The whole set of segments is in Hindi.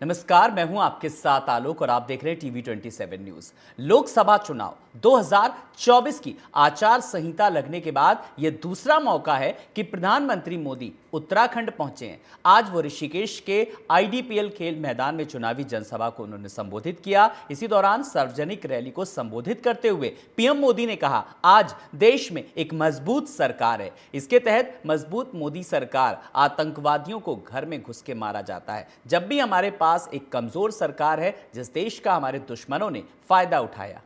नमस्कार, मैं हूं आपके साथ आलोक और आप देख रहे हैं टीवी 27 न्यूज। लोकसभा चुनाव 2024 की आचार संहिता लगने के बाद यह दूसरा मौका है कि प्रधानमंत्री मोदी उत्तराखंड पहुंचे हैं। आज वो ऋषिकेश के आईडीपीएल खेल मैदान में चुनावी जनसभा को उन्होंने संबोधित किया। इसी दौरान सार्वजनिक रैली को संबोधित करते हुए पीएम मोदी ने कहा, आज देश में एक मजबूत सरकार है। इसके तहत मजबूत मोदी सरकार आतंकवादियों को घर में घुस के मारा जाता है। जब भी हमारे पास एक कमजोर सरकार है जिस देश का हमारे दुश्मनों ने फायदा उठाया।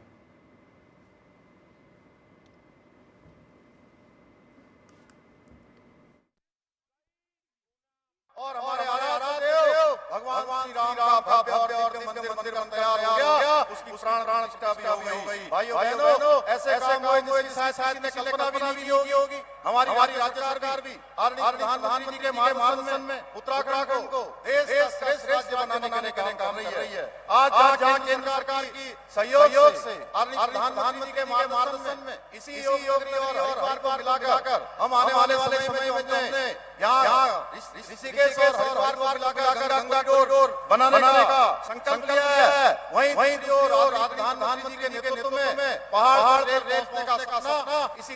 और हमारे आराध्य देव भगवान श्री राम का भव्य और दिव्य मंदिर बन तैयार हो गया, उसकी प्राण प्रतिष्ठा भी हो गई। भाइयों बहनों, ऐसे काम हुए जिसकी शायद ने कल्पना भी नहीं की होगी। हमारी राज्य सरकार भी प्रधानमंत्री के मार्गदर्शन में उत्तराखंड को देश का श्रेष्ठ राज्य बनाने का काम कर रही है। आज जहाँ केंद्र सरकार की सहयोग से प्रधानमंत्री के मार्गदर्शन में इसी योगी और हरिद्वार को मिलाकर हम आने वाले समय में यहाँ ऋषिकेश और हरिद्वार को मिलाकर गंगा डोर बनाने का संकल्प लिया है। वहीं और प्रधानमंत्री के नेतृत्व में पहाड़ रेल पहुंचने का सपना इसी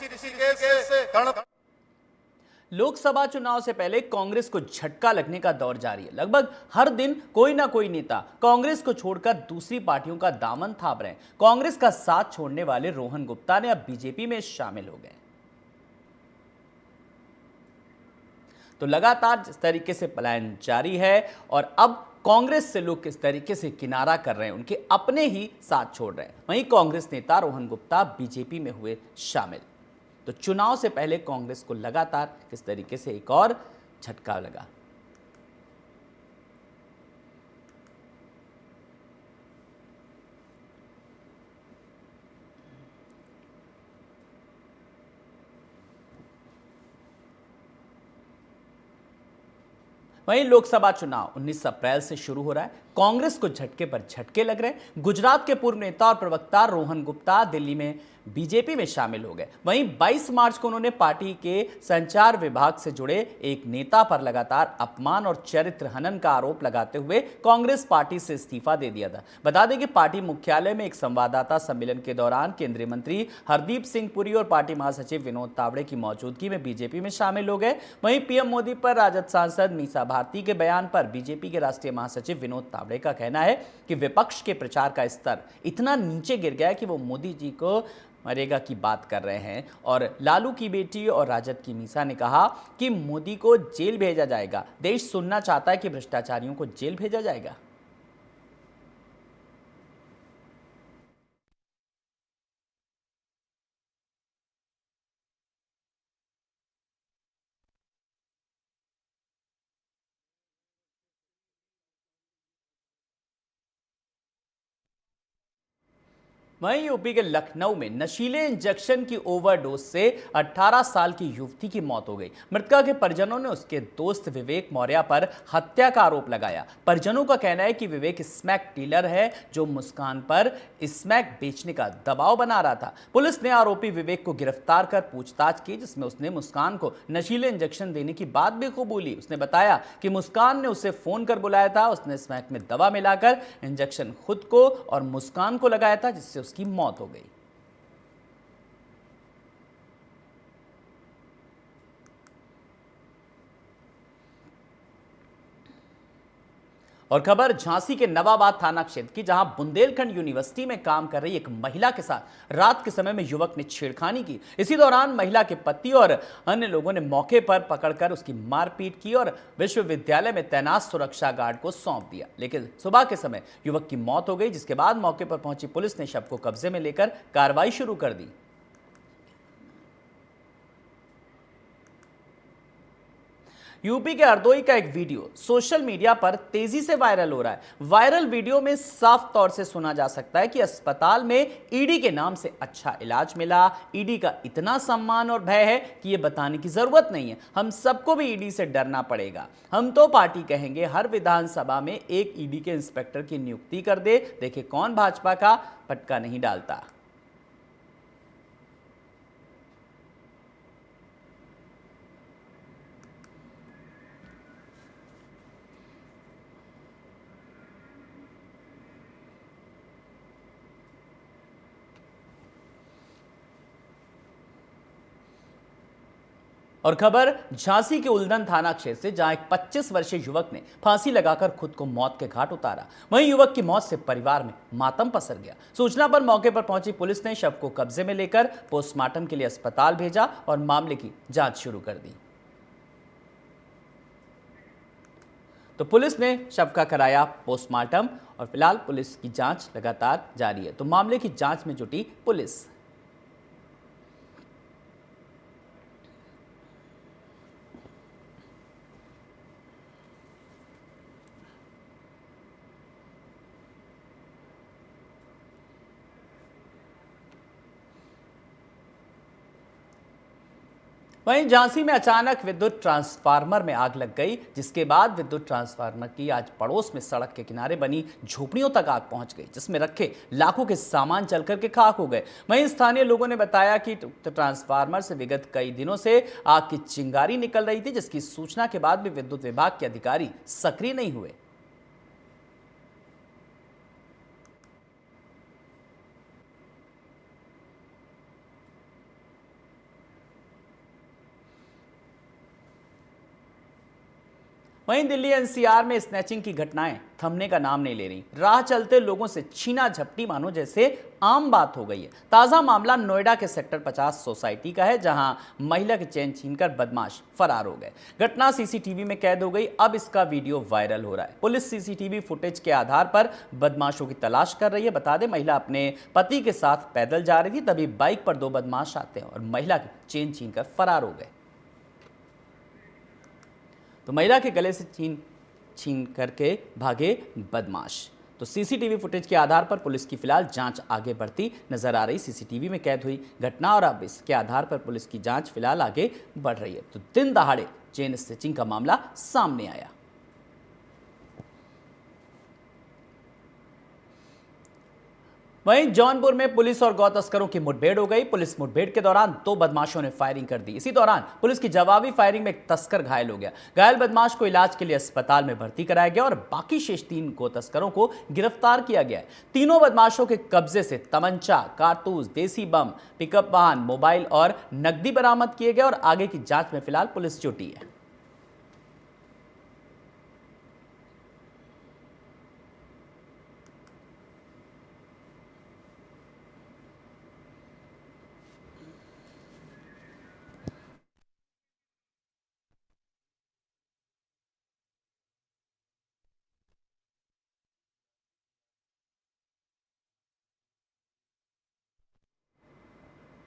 ऋषिकेश से लोकसभा चुनाव से पहले कांग्रेस को झटका लगने का दौर जारी है। लगभग हर दिन कोई ना कोई नेता कांग्रेस को छोड़कर दूसरी पार्टियों का दामन थाप रहे हैं। कांग्रेस का साथ छोड़ने वाले रोहन गुप्ता ने अब बीजेपी में शामिल हो गए। तो लगातार जिस तरीके से पलायन जारी है और अब कांग्रेस से लोग किस तरीके से किनारा कर रहे हैं, उनके अपने ही साथ छोड़ रहे हैं। वहीं कांग्रेस नेता रोहन गुप्ता बीजेपी में हुए शामिल। तो चुनाव से पहले कांग्रेस को लगातार किस तरीके से एक और झटका लगा। वहीं लोकसभा चुनाव 19 अप्रैल से शुरू हो रहा है। कांग्रेस को झटके पर झटके लग रहे हैं। गुजरात के पूर्व नेता और प्रवक्ता रोहन गुप्ता दिल्ली में बीजेपी में शामिल हो गए। वहीं 22 मार्च को उन्होंने पार्टी के संचार विभाग से जुड़े एक नेता पर लगातार अपमान और चरित्र हनन का आरोप लगाते हुए कांग्रेस पार्टी से इस्तीफा दे दिया था। बता दें कि पार्टी मुख्यालय में एक संवाददाता सम्मेलन के दौरान केंद्रीय मंत्री हरदीप सिंह पुरी और पार्टी महासचिव विनोद तावड़े की मौजूदगी में बीजेपी में शामिल हो गए। वहीं पीएम मोदी पर राजद सांसद मीसा भारती के बयान पर बीजेपी के राष्ट्रीय महासचिव विनोद तावड़े का कहना है कि विपक्ष के प्रचार का स्तर इतना नीचे गिर गया कि वो मोदी जी को मरेगा की बात कर रहे हैं। और लालू की बेटी और राजद की मीसा ने कहा कि मोदी को जेल भेजा जाएगा। देश सुनना चाहता है कि भ्रष्टाचारियों को जेल भेजा जाएगा। वहीं यूपी के लखनऊ में नशीले इंजेक्शन की ओवरडोज से 18 साल की युवती की मौत हो गई। मृतका के परिजनों ने उसके दोस्त विवेक मौर्य पर हत्या का आरोप लगाया। परिजनों का कहना है कि विवेक स्मैक डीलर है जो मुस्कान पर स्मैक बेचने का दबाव बना रहा था। पुलिस ने आरोपी विवेक को गिरफ्तार कर पूछताछ की, जिसमें उसने मुस्कान को नशीले इंजेक्शन देने की बात भी कबूली। उसने बताया कि मुस्कान ने उसे फोन कर बुलाया था। उसने स्मैक में दवा मिलाकर इंजेक्शन खुद को और मुस्कान को लगाया था, जिससे उसकी मौत हो गई। और खबर झांसी के नवाबाद थाना क्षेत्र की, जहां बुंदेलखंड यूनिवर्सिटी में काम कर रही एक महिला के साथ रात के समय में युवक ने छेड़खानी की। इसी दौरान महिला के पति और अन्य लोगों ने मौके पर पकड़कर उसकी मारपीट की और विश्वविद्यालय में तैनात सुरक्षा गार्ड को सौंप दिया। लेकिन सुबह के समय युवक की मौत हो गई, जिसके बाद मौके पर पहुंची पुलिस ने शव को कब्जे में लेकर कार्रवाई शुरू कर दी। यूपी के हरदोई का एक वीडियो सोशल मीडिया पर तेजी से वायरल हो रहा है। वायरल वीडियो में साफ तौर से सुना जा सकता है कि अस्पताल में ईडी के नाम से अच्छा इलाज मिला। ईडी का इतना सम्मान और भय है कि यह बताने की जरूरत नहीं है। हम सबको भी ईडी से डरना पड़ेगा। हम तो पार्टी कहेंगे हर विधानसभा में एक ईडी के इंस्पेक्टर की नियुक्ति कर दे। देखिए कौन भाजपा का पटका नहीं डालता। और खबर झांसी के उल्दन थाना क्षेत्र से, जहां एक 25 वर्षीय युवक ने फांसी लगाकर खुद को मौत के घाट उतारा। वहीं युवक की मौत से परिवार में मातम पसर गया। सूचना पर मौके पर पहुंची पुलिस ने शव को कब्जे में लेकर पोस्टमार्टम के लिए अस्पताल भेजा और मामले की जांच शुरू कर दी। तो पुलिस ने शव का कराया पोस्टमार्टम और फिलहाल पुलिस की जांच लगातार जारी है। तो मामले की जांच में जुटी पुलिस। वहीं झांसी में अचानक विद्युत ट्रांसफार्मर में आग लग गई, जिसके बाद विद्युत ट्रांसफार्मर की आज पड़ोस में सड़क के किनारे बनी झोपड़ियों तक आग पहुंच गई, जिसमें रखे लाखों के सामान जलकर के खाक हो गए। वहीं स्थानीय लोगों ने बताया कि ट्रांसफार्मर से विगत कई दिनों से आग की चिंगारी निकल रही थी, जिसकी सूचना के बाद भी विद्युत विभाग के अधिकारी सक्रिय नहीं हुए। वहीं दिल्ली एनसीआर में स्नैचिंग की घटनाएं थमने का नाम नहीं ले रही। राह चलते लोगों से छीना झपटी मानो जैसे आम बात हो गई है। ताजा मामला नोएडा के सेक्टर 50 सोसाइटी का है, जहां महिला की चेन छीनकर बदमाश फरार हो गए। घटना सीसीटीवी में कैद हो गई। अब इसका वीडियो वायरल हो रहा है। पुलिस सीसीटीवी फुटेज के आधार पर बदमाशों की तलाश कर रही है। बता दें, महिला अपने पति के साथ पैदल जा रही थी, तभी बाइक पर दो बदमाश आते हैं और महिला की चेन छीनकर फरार हो गए। तो महिला के गले से छीन करके भागे बदमाश। तो सीसीटीवी फुटेज के आधार पर पुलिस की फिलहाल जांच आगे बढ़ती नजर आ रही। सीसीटीवी में कैद हुई घटना और अब इसके आधार पर पुलिस की जांच फिलहाल आगे बढ़ रही है। तो दिन दहाड़े चेन स्टिचिंग का मामला सामने आया। वहीं जौनपुर में पुलिस और गौ तस्करों की मुठभेड़ हो गई। पुलिस मुठभेड़ के दौरान दो बदमाशों ने फायरिंग कर दी। इसी दौरान पुलिस की जवाबी फायरिंग में एक तस्कर घायल हो गया। घायल बदमाश को इलाज के लिए अस्पताल में भर्ती कराया गया और बाकी शेष 3 गौ तस्करों को गिरफ्तार किया गया है। तीनों बदमाशों के कब्जे से तमंचा, कारतूस, देसी बम, पिकअप वाहन, मोबाइल और नकदी बरामद किए गए और आगे की जांच में फिलहाल पुलिस जुटी है।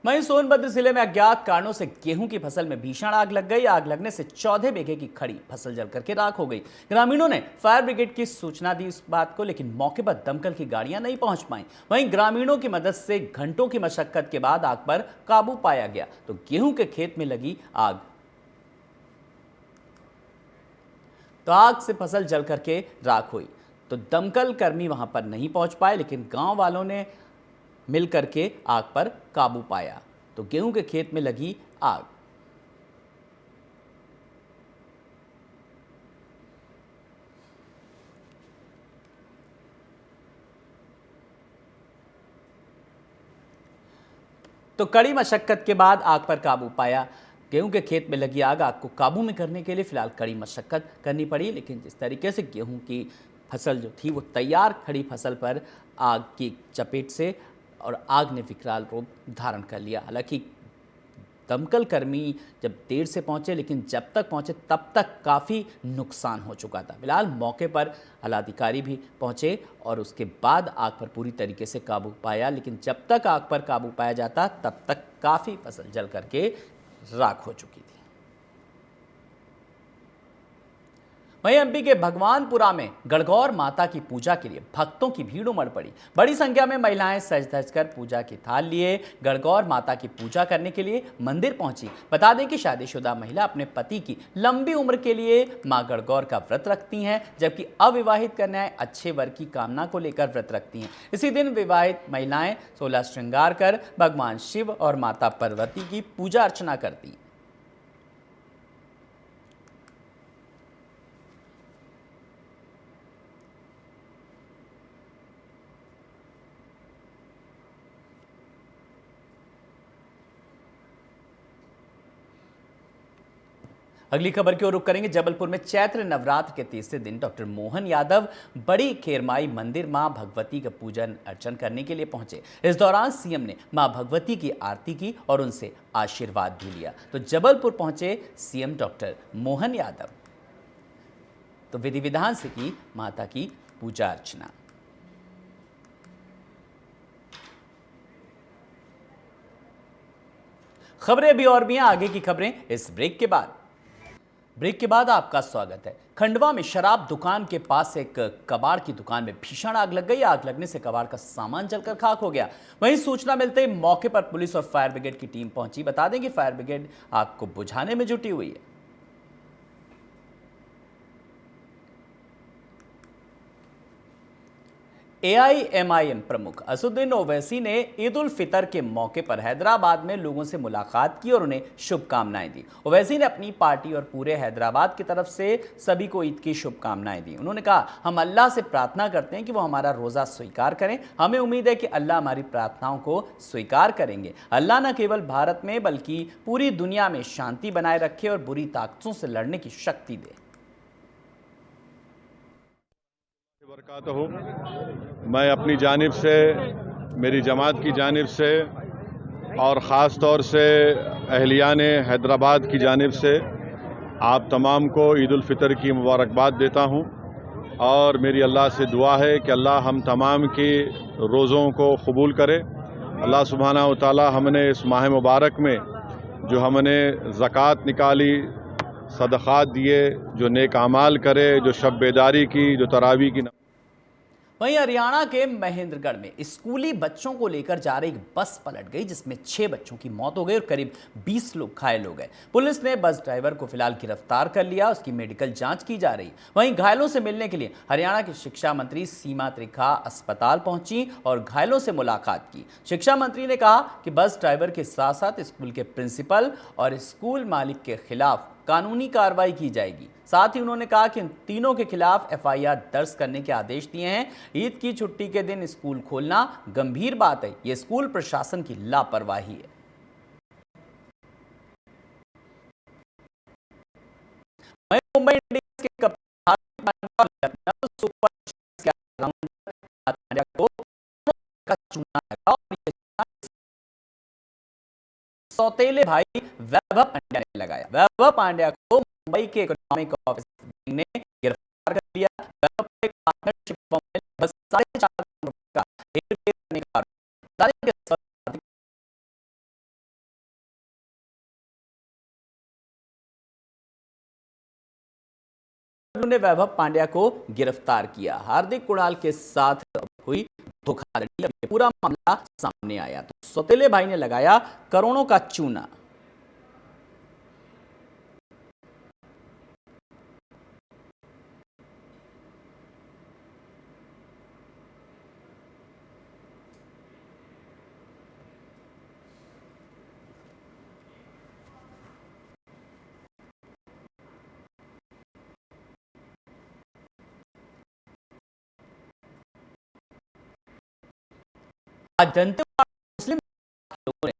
वहीं सोनभद्र जिले में अज्ञात कारणों से गेहूं की फसल में भीषण आग लग गई। आग लगने से 14 बीघे की खड़ी फसल जलकर के राख हो गई। ग्रामीणों ने फायर ब्रिगेड की सूचना दी इस बात को, लेकिन मौके पर दमकल की गाड़ियां नहीं पहुंच पाई। वहीं ग्रामीणों की मदद से घंटों की मशक्कत के बाद आग पर काबू पाया गया। तो गेहूं के खेत में लगी आग, तो आग से फसल जल करके राख हुई। तो दमकल कर्मी वहां पर नहीं पहुंच पाए, लेकिन गांव वालों ने मिल करके आग पर काबू पाया। तो गेहूं के खेत में लगी आग। तो कड़ी मशक्कत के बाद आग पर काबू पाया। गेहूं के खेत में लगी आग को काबू में करने के लिए फिलहाल कड़ी मशक्कत करनी पड़ी, लेकिन जिस तरीके से गेहूं की फसल जो थी वो तैयार खड़ी फसल पर आग की चपेट से और आग ने विकराल रूप धारण कर लिया। हालांकि दमकल कर्मी जब देर से पहुंचे, लेकिन जब तक पहुंचे तब तक काफ़ी नुकसान हो चुका था। फिलहाल मौके पर आलाधिकारी भी पहुंचे और उसके बाद आग पर पूरी तरीके से काबू पाया, लेकिन जब तक आग पर काबू पाया जाता तब तक काफ़ी फसल जल करके राख हो चुकी थी। वहीं एमपी के भगवानपुरा में गणगौर माता की पूजा के लिए भक्तों की भीड़ उमड़ पड़ी। बड़ी संख्या में महिलाएं सज धज कर पूजा की थाल लिए गणगौर माता की पूजा करने के लिए मंदिर पहुंची। बता दें कि शादीशुदा महिला अपने पति की लंबी उम्र के लिए मां गणगौर का व्रत रखती हैं, जबकि अविवाहित कन्याएं अच्छे वर की कामना को लेकर व्रत रखती हैं। इसी दिन विवाहित महिलाएं 16 श्रृंगार कर भगवान शिव और माता पार्वती की पूजा अर्चना करती हैं। अगली खबर की ओर रुख करेंगे। जबलपुर में चैत्र नवरात्र के तीसरे दिन डॉक्टर मोहन यादव बड़ी खेरमाई मंदिर मां भगवती का पूजन अर्चन करने के लिए पहुंचे। इस दौरान सीएम ने मां भगवती की आरती की और उनसे आशीर्वाद भी लिया। तो जबलपुर पहुंचे सीएम डॉक्टर मोहन यादव तो विधि विधान से की माता की पूजा अर्चना। खबरें अभी और भी हैं, आगे की खबरें इस ब्रेक के बाद। आपका स्वागत है। खंडवा में शराब दुकान के पास एक कबाड़ की दुकान में भीषण आग लग गई। आग लगने से कबाड़ का सामान जलकर खाक हो गया। वहीं सूचना मिलते ही मौके पर पुलिस और फायर ब्रिगेड की टीम पहुंची। बता दें कि फायर ब्रिगेड आग को बुझाने में जुटी हुई है। एआईएमआईएम प्रमुख असदुद्दीन ओवैसी ने ईद उल फितर के मौके पर हैदराबाद में लोगों से मुलाकात की और उन्हें शुभकामनाएं दी। ओवैसी ने अपनी पार्टी और पूरे हैदराबाद की तरफ से सभी को ईद की शुभकामनाएं दी। उन्होंने कहा, हम अल्लाह से प्रार्थना करते हैं कि वो हमारा रोज़ा स्वीकार करें। हमें उम्मीद है कि अल्लाह हमारी प्रार्थनाओं को स्वीकार करेंगे। अल्लाह न केवल भारत में बल्कि पूरी दुनिया में शांति बनाए रखे और बुरी ताकतों से लड़ने की शक्ति दे। मैं अपनी जानिब से, मेरी जमात की जानिब से और ख़ास तौर से अहलियान हैदराबाद की जानिब से आप तमाम को ईद उल फितर की मुबारकबाद देता हूं और मेरी अल्लाह से दुआ है कि अल्लाह हम तमाम की रोज़ों को कबूल करे। अल्लाह सुब्हाना व तआला हमने इस माह मुबारक में जो हमने ज़कात निकाली, सदक़ात दिए, जो नेक अमाल करे, जो शब बेदारी की, जो तरावी की। वहीं हरियाणा के महेंद्रगढ़ में स्कूली बच्चों को लेकर जा रही एक बस पलट गई, जिसमें 6 बच्चों की मौत हो गई और करीब 20 लोग घायल हो गए। पुलिस ने बस ड्राइवर को फिलहाल गिरफ्तार कर लिया, उसकी मेडिकल जांच की जा रही। वहीं घायलों से मिलने के लिए हरियाणा की शिक्षा मंत्री सीमा त्रिखा अस्पताल पहुंची और घायलों से मुलाकात की। शिक्षा मंत्री ने कहा कि बस ड्राइवर के साथ साथ स्कूल के प्रिंसिपल और स्कूल मालिक के खिलाफ कानूनी कार्रवाई की जाएगी। साथ ही उन्होंने कहा कि इन तीनों के खिलाफ एफआईआर दर्ज करने के आदेश दिए हैं। ईद की छुट्टी के दिन स्कूल खोलना गंभीर बात है, यह स्कूल प्रशासन की लापरवाही है। मुंबई इंडियंस के कप्तान लखनऊ सुपर को चुना लगा और सौतेले भाई वैभव पांड्या ने लगाया। वैभव पांड्या को मुंबई के इकोनॉमिक ऑफिस ने गिरफ्तार कर लिया। वैभव एक पार्टनरशिप फर्म में 4.5 करोड़ का हेरफेर करने का आरोप। ने वैभव पांड्या को गिरफ्तार किया। हार्दिक कुणाल के साथ हुई धोखाधड़ी, पूरा मामला सामने आया तो सौतेले भाई ने लगाया करोड़ों का चूना। जनता मुस्लिम लोगों ने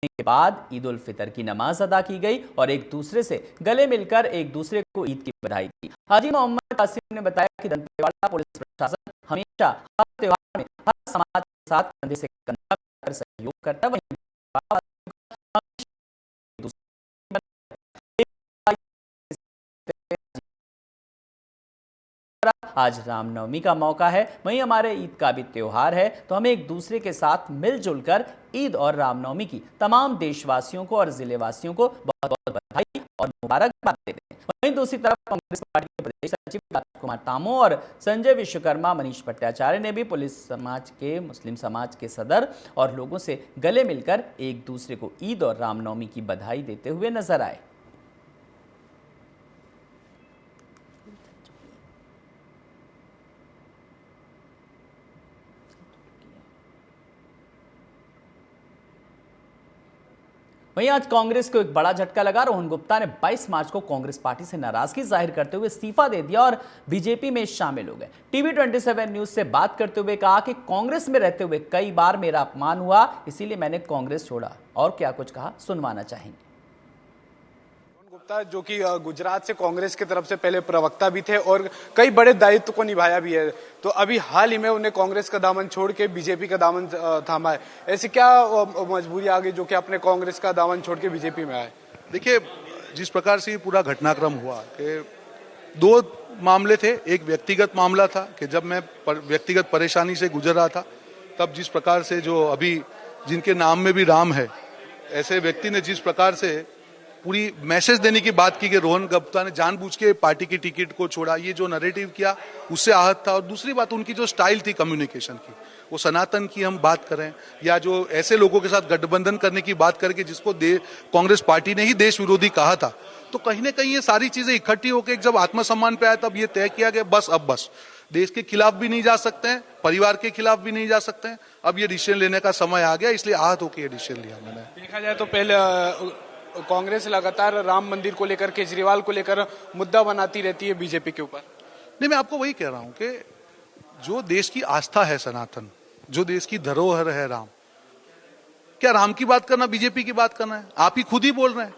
के बाद ईद उल फितर की नमाज अदा की गई और एक दूसरे से गले मिलकर एक दूसरे को ईद की बधाई दी। हाजी मोहम्मद कासिम ने बताया कि दंतेवाड़ा पुलिस प्रशासन हमेशा हर त्योहार में हर समाज के साथ कंधे से कंधा मिलाकर सहयोग करता है। आज रामनवमी का मौका है, वहीं हमारे ईद का भी त्योहार है, तो हमें एक दूसरे के साथ मिलजुल कर ईद और रामनवमी की तमाम देशवासियों को और जिलेवासियों को बहुत बहुत बधाई और मुबारकबाद देते हैं। वहीं दूसरी तरफ कांग्रेस पार्टी के प्रदेश सचिव राजकुमार तामो और संजय विश्वकर्मा, मनीष भट्टाचार्य ने भी पुलिस समाज के, मुस्लिम समाज के सदर और लोगों से गले मिलकर एक दूसरे को ईद और रामनवमी की बधाई देते हुए नजर आए। वहीं आज कांग्रेस को एक बड़ा झटका लगा। रोहन गुप्ता ने 22 मार्च को कांग्रेस पार्टी से नाराजगी जाहिर करते हुए इस्तीफा दे दिया और बीजेपी में शामिल हो गए। टीवी 27 न्यूज से बात करते हुए कहा कि कांग्रेस में रहते हुए कई बार मेरा अपमान हुआ, इसीलिए मैंने कांग्रेस छोड़ा। और क्या कुछ कहा, सुनवाना चाहेंगे। गुप्ता जो कि गुजरात से कांग्रेस की तरफ से पहले प्रवक्ता भी थे और कई बड़े दायित्व को निभाया भी है, तो अभी हाल ही में उन्हें कांग्रेस का दामन छोड़ के बीजेपी का दामन थामा है। ऐसी क्या मजबूरी आ गई जो कि अपने कांग्रेस का दामन छोड़ के बीजेपी में आए? देखिए, जिस प्रकार से ये पूरा घटनाक्रम हुआ कि दो मामले थे। एक व्यक्तिगत मामला था कि जब मैं व्यक्तिगत परेशानी से गुजर रहा था, तब जिस प्रकार से जो अभी जिनके नाम में भी राम है, ऐसे व्यक्ति ने जिस प्रकार से पूरी मैसेज देने की बात की कि रोहन गुप्ता ने जानबूझ के पार्टी की टिकट को छोड़ा, ये जो नैरेटिव किया उससे आहत था। और दूसरी बात, उनकी जो स्टाइल थी कम्युनिकेशन की, वो सनातन की हम बात करें या जो ऐसे लोगों के साथ गठबंधन करने की बात करके जिसको कांग्रेस पार्टी ने ही देश विरोधी कहा था, तो कहीं ना कहीं ये सारी चीजें इकट्ठी होकर जब आत्मसम्मान पे आया तब ये तय किया कि बस देश के खिलाफ भी नहीं जा सकते हैं, परिवार के खिलाफ भी नहीं जा सकते हैं, अब ये डिसीजन लेने का समय आ गया, इसलिए आहत होकर ये डिसीजन लिया मैंने। देखा जाए तो पहले कांग्रेस लगातार राम मंदिर को लेकर, केजरीवाल को लेकर मुद्दा बनाती रहती है बीजेपी के ऊपर। नहीं, मैं आपको वही कह रहा हूं कि जो देश की आस्था है सनातन, जो देश की धरोहर है राम, क्या राम की बात करना बीजेपी की बात करना है? आप ही खुद ही बोल रहे हैं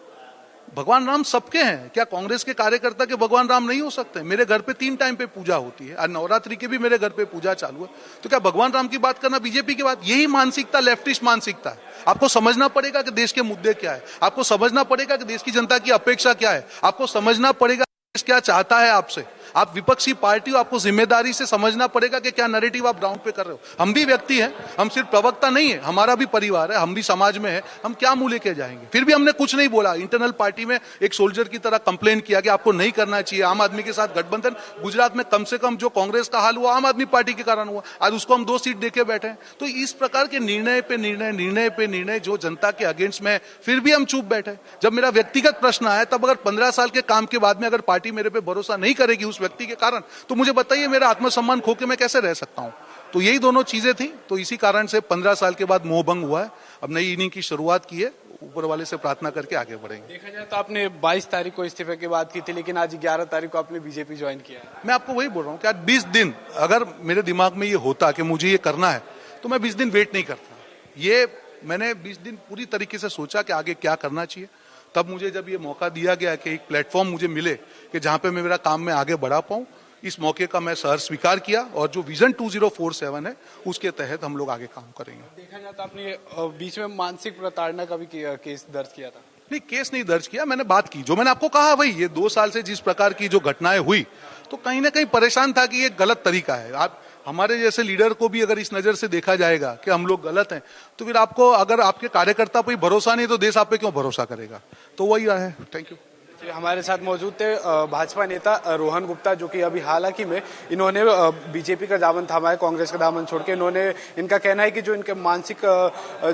भगवान राम सबके हैं। क्या कांग्रेस के कार्यकर्ता के भगवान राम नहीं हो सकते? मेरे घर पे 3 टाइम पे पूजा होती है, आज नवरात्रि के भी मेरे घर पे पूजा चालू है, तो क्या भगवान राम की बात करना बीजेपी की बात? यही मानसिकता लेफ्टिस्ट मानसिकता है। आपको समझना पड़ेगा कि देश के मुद्दे क्या है, आपको समझना पड़ेगा कि देश की जनता की अपेक्षा क्या है, आपको समझना पड़ेगा देश क्या चाहता है आपसे। आप विपक्षी पार्टी हो, आपको जिम्मेदारी से समझना पड़ेगा कि क्या नैरेटिव आप ग्राउंड पे कर रहे हो। हम भी व्यक्ति हैं, हम सिर्फ प्रवक्ता नहीं है, हमारा भी परिवार है, हम भी समाज में है, हम क्या मुंह लेके जाएंगे? फिर भी हमने कुछ नहीं बोला। इंटरनल पार्टी में एक सोल्जर की तरह कंप्लेन किया कि आपको नहीं करना चाहिए। आम आदमी के साथ गठबंधन गुजरात में कम से कम जो कांग्रेस का हाल हुआ आम आदमी पार्टी के कारण हुआ, आज उसको हम 2 सीट देके बैठे हैं। तो इस प्रकार के निर्णय पे निर्णय जो जनता के अगेंस्ट में, फिर भी हम चुप बैठे। जब मेरा व्यक्तिगत प्रश्न आया तब अगर 15 साल के काम के बाद में अगर पार्टी मेरे पे भरोसा नहीं करेगी उस व्यक्ति के कारण, तो मुझे बताइए मेरा आत्मसम्मान खो के मैं कैसे रह सकता हूं? तो यही दोनों चीजें थी, तो इसी कारण से 15 साल के बाद मोहभंग हुआ है। अब नई इनिंग की शुरुआत की है, ऊपर वाले से प्रार्थना करके आगे बढ़ेंगे। देखा जाए तो आपने 22 तारीख को इस्तीफे की बात की थी, लेकिन आज 11 तारीख को आपने बीजेपी ज्वाइन किया है। मैं आपको वही बोल रहा हूँ कि आज 20 दिन अगर मेरे दिमाग में ये होता कि मुझे ये करना है, तो मैं 20 दिन वेट नहीं करता। ये मैंने 20 दिन पूरी तरीके से सोचा कि आगे क्या करना चाहिए। तब मुझे जब ये मौका दिया गया कि एक प्लेटफॉर्म मुझे मिले कि जहां पे मैं मेरा काम में आगे बढ़ा पाऊं, इस मौके का मैं सहर्ष स्वीकार किया और जो विजन 2047 है उसके तहत हम लोग आगे काम करेंगे। देखा जाए तो आपने बीच में मानसिक प्रताड़ना का भी केस दर्ज किया था। नहीं, केस नहीं दर्ज किया, मैंने बात की, जो मैंने आपको कहा वही। ये 2 साल से जिस प्रकार की जो घटनाएं हुई, तो कहीं ना कहीं परेशान था कि ये गलत तरीका है। आप हमारे जैसे लीडर को भी अगर इस नजर से देखा जाएगा कि हम लोग गलत हैं, तो फिर आपको अगर आपके कार्यकर्ता पर भरोसा नहीं तो देश आप पे क्यों भरोसा करेगा? तो वही है। Thank you. हमारे साथ मौजूद थे भाजपा नेता रोहन गुप्ता, जो कि अभी हालांकि में इन्होंने बीजेपी का दामन थामा है, कांग्रेस का दामन छोड़ के। इनका कहना है कि जो इनके मानसिक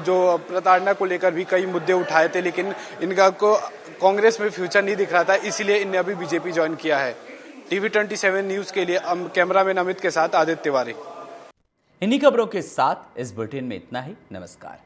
जो प्रताड़ना को लेकर भी कई मुद्दे उठाए थे, लेकिन इनका को कांग्रेस में फ्यूचर नहीं दिख रहा था, इसीलिए इन्हें अभी बीजेपी ज्वाइन किया है। टीवी 27 न्यूज के लिए कैमरामैन अमित के साथ आदित्य तिवारी। इन्हीं खबरों के साथ इस बुलेटिन में इतना ही। नमस्कार।